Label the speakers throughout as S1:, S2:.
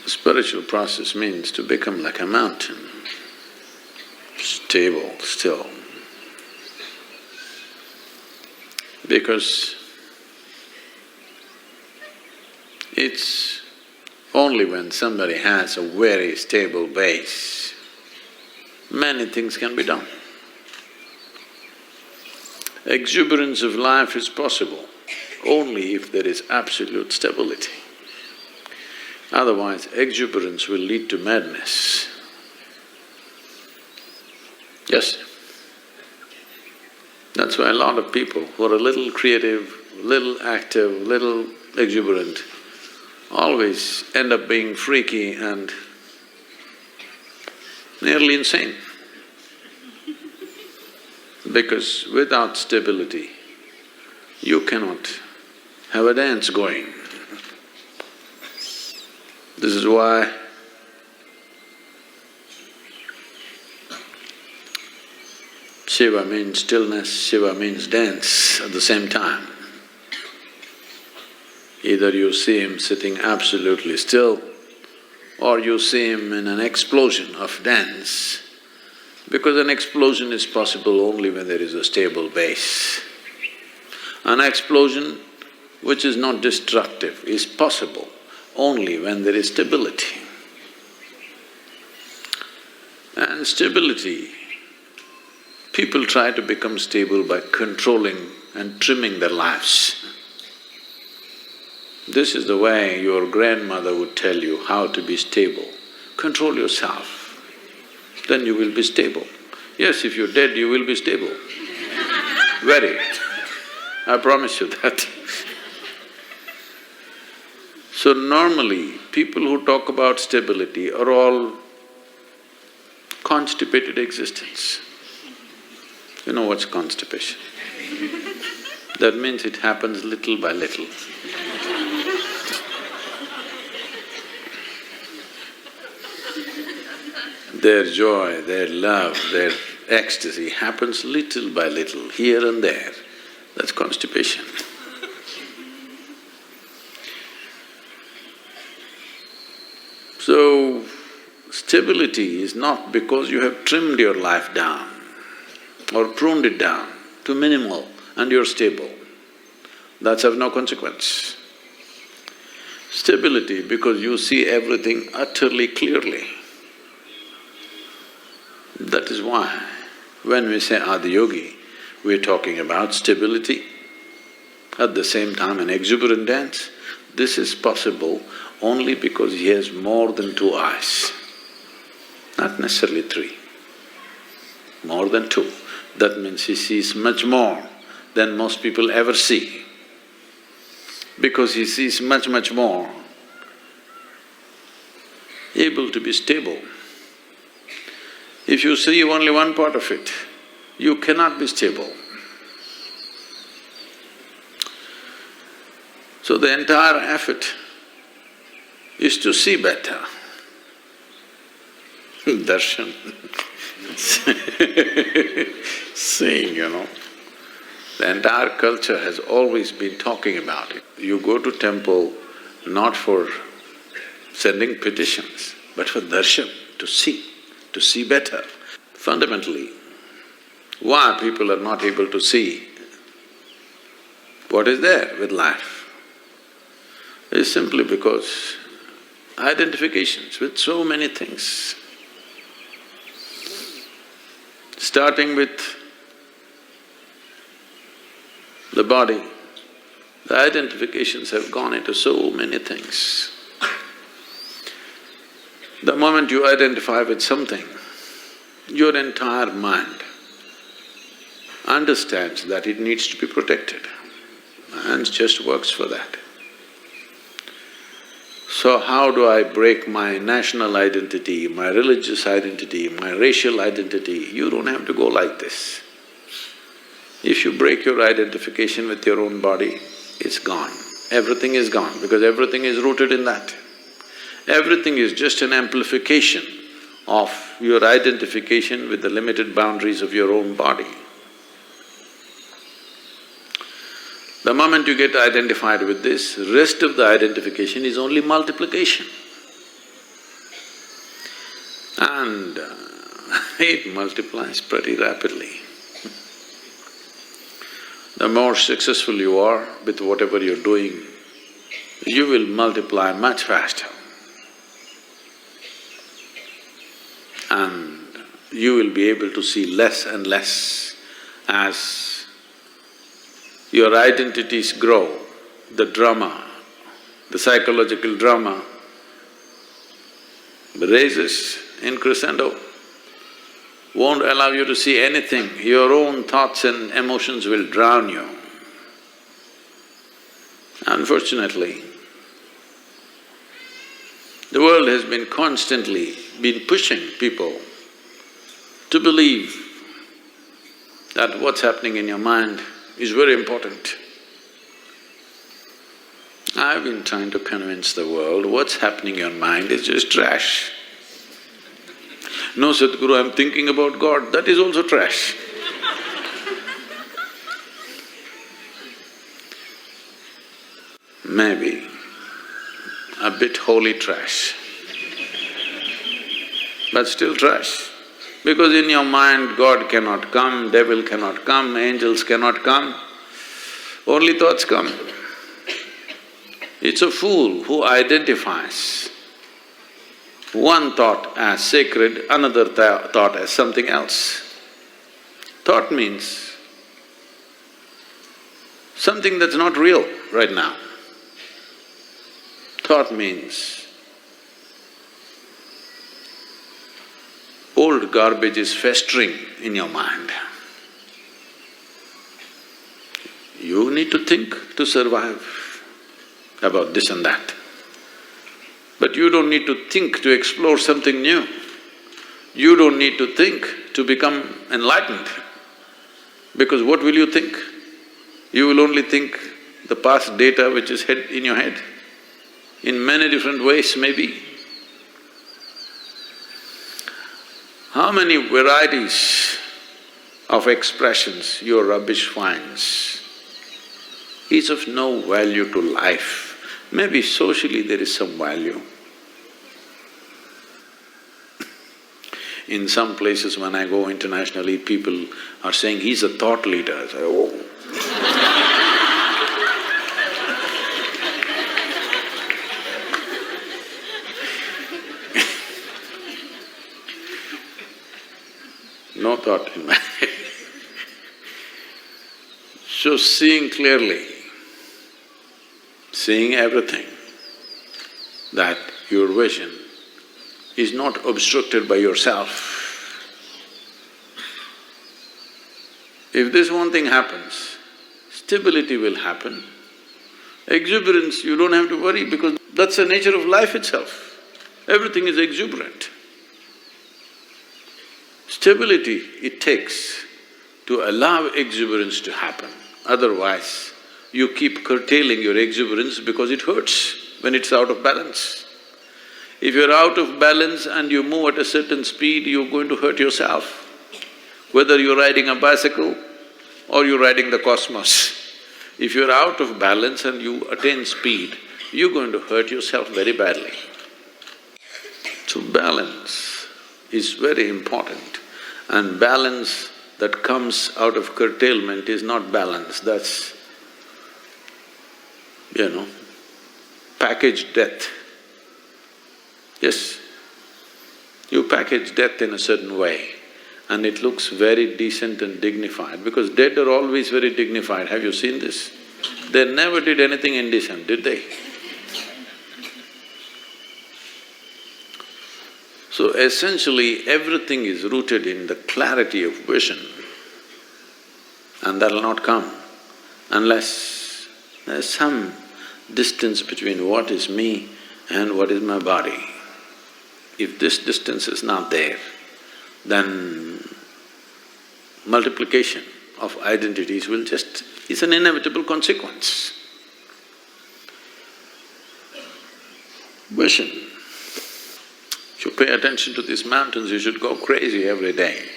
S1: Spiritual process means to become like a mountain, stable, still. Because it's only when somebody has a very stable base, many things can be done. Exuberance of life is possible only if there is absolute stability. Otherwise, exuberance will lead to madness. Yes. That's why a lot of people who are a little creative, little active, little exuberant, always end up being freaky and nearly insane. Because without stability, you cannot have a dance going. This is why Shiva means stillness, Shiva means dance at the same time. Either you see him sitting absolutely still or you see him in an explosion of dance, because an explosion is possible only when there is a stable base. An explosion which is not destructive is possible only when there is stability. And stability, people try to become stable by controlling and trimming their lives. This is the way your grandmother would tell you how to be stable. Control yourself, then you will be stable. Yes, if you're dead, you will be stable. Very. I promise you that. So normally, people who talk about stability are all constipated existence. You know what's constipation? That means it happens little by little. Their joy, their love, their ecstasy happens little by little, here and there. That's constipation. So, stability is not because you have trimmed your life down or pruned it down to minimal and you're stable. That's of no consequence. Stability because you see everything utterly clearly. That is why when we say Adiyogi, we're talking about stability, at the same time an exuberant dance. This is possible only because he has more than two eyes, not necessarily three, more than two. That means he sees much more than most people ever see. Because he sees much, much more, able to be stable. If you see only one part of it, you cannot be stable. So the entire effort is to see better. Darshan seeing, you know. The entire culture has always been talking about it. You go to temple not for sending petitions, but for darshan, to see better. Fundamentally, why people are not able to see what is there with life is simply because identifications with so many things. Starting with the body, the identifications have gone into so many things. The moment you identify with something, your entire mind understands that it needs to be protected and just works for that. So how do I break my national identity, my religious identity, my racial identity? You don't have to go like this. If you break your identification with your own body, it's gone. Everything is gone because everything is rooted in that. Everything is just an amplification of your identification with the limited boundaries of your own body. The moment you get identified with this, rest of the identification is only multiplication. and it multiplies pretty rapidly. The more successful you are with whatever you're doing, you will multiply much faster. And you will be able to see less and less as your identities grow. The drama, the psychological drama raises in crescendo, won't allow you to see anything. Your own thoughts and emotions will drown you. Unfortunately, the world has been constantly pushing people to believe that what's happening in your mind is very important. I've been trying to convince the world what's happening in your mind is just trash. No, Sadhguru, I'm thinking about God, that is also trash. Maybe a bit holy trash, but still trash. Because in your mind, God cannot come, devil cannot come, angels cannot come, only thoughts come. It's a fool who identifies one thought as sacred, another thought as something else. Thought means something that's not real right now. Thought means old garbage is festering in your mind. You need to think to survive about this and that. But you don't need to think to explore something new. You don't need to think to become enlightened. Because what will you think? You will only think the past data which is in your head, in many different ways maybe. How many varieties of expressions your rubbish finds is of no value to life. Maybe socially there is some value. In some places when I go internationally, people are saying, he's a thought leader. I say, oh. No thought in my head. So seeing clearly, seeing everything, that your vision is not obstructed by yourself. If this one thing happens, stability will happen. Exuberance, you don't have to worry because that's the nature of life itself. Everything is exuberant. Stability it takes to allow exuberance to happen. Otherwise, you keep curtailing your exuberance because it hurts when it's out of balance. If you're out of balance and you move at a certain speed, you're going to hurt yourself. Whether you're riding a bicycle or you're riding the cosmos, if you're out of balance and you attain speed, you're going to hurt yourself very badly. So balance is very important, and balance that comes out of curtailment is not balance, that's, packaged death. Yes, you package death in a certain way and it looks very decent and dignified because dead are always very dignified. Have you seen this? They never did anything indecent, did they? So essentially, everything is rooted in the clarity of vision, and that'll not come unless there's some distance between what is me and what is my body. If this distance is not there, then multiplication of identities will it's an inevitable consequence. Vision. If you pay attention to these mountains, you should go crazy every day.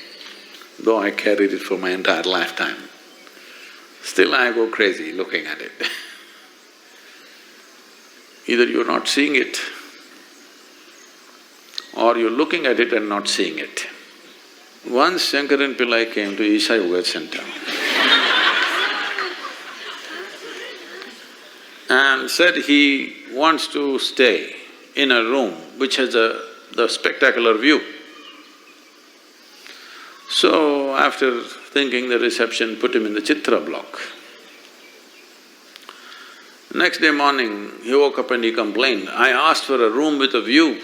S1: Though I carried it for my entire lifetime, still I go crazy looking at it. Either you're not seeing it or you're looking at it and not seeing it. Once Shankaran Pillai came to Isha Yoga Center and said he wants to stay in a room which has the spectacular view. So after thinking, the reception put him in the Chitra block. Next day morning, he woke up and he complained, "I asked for a room with a view.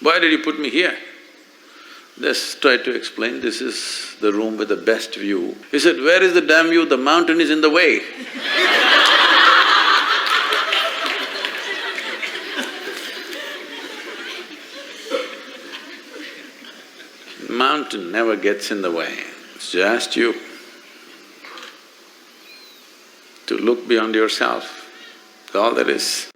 S1: Why did you put me here?" Just tried to explain, "This is the room with the best view." He said, "Where is the damn view? The mountain is in the way." Mountain never gets in the way, it's just you. To look beyond yourself, that's all there is.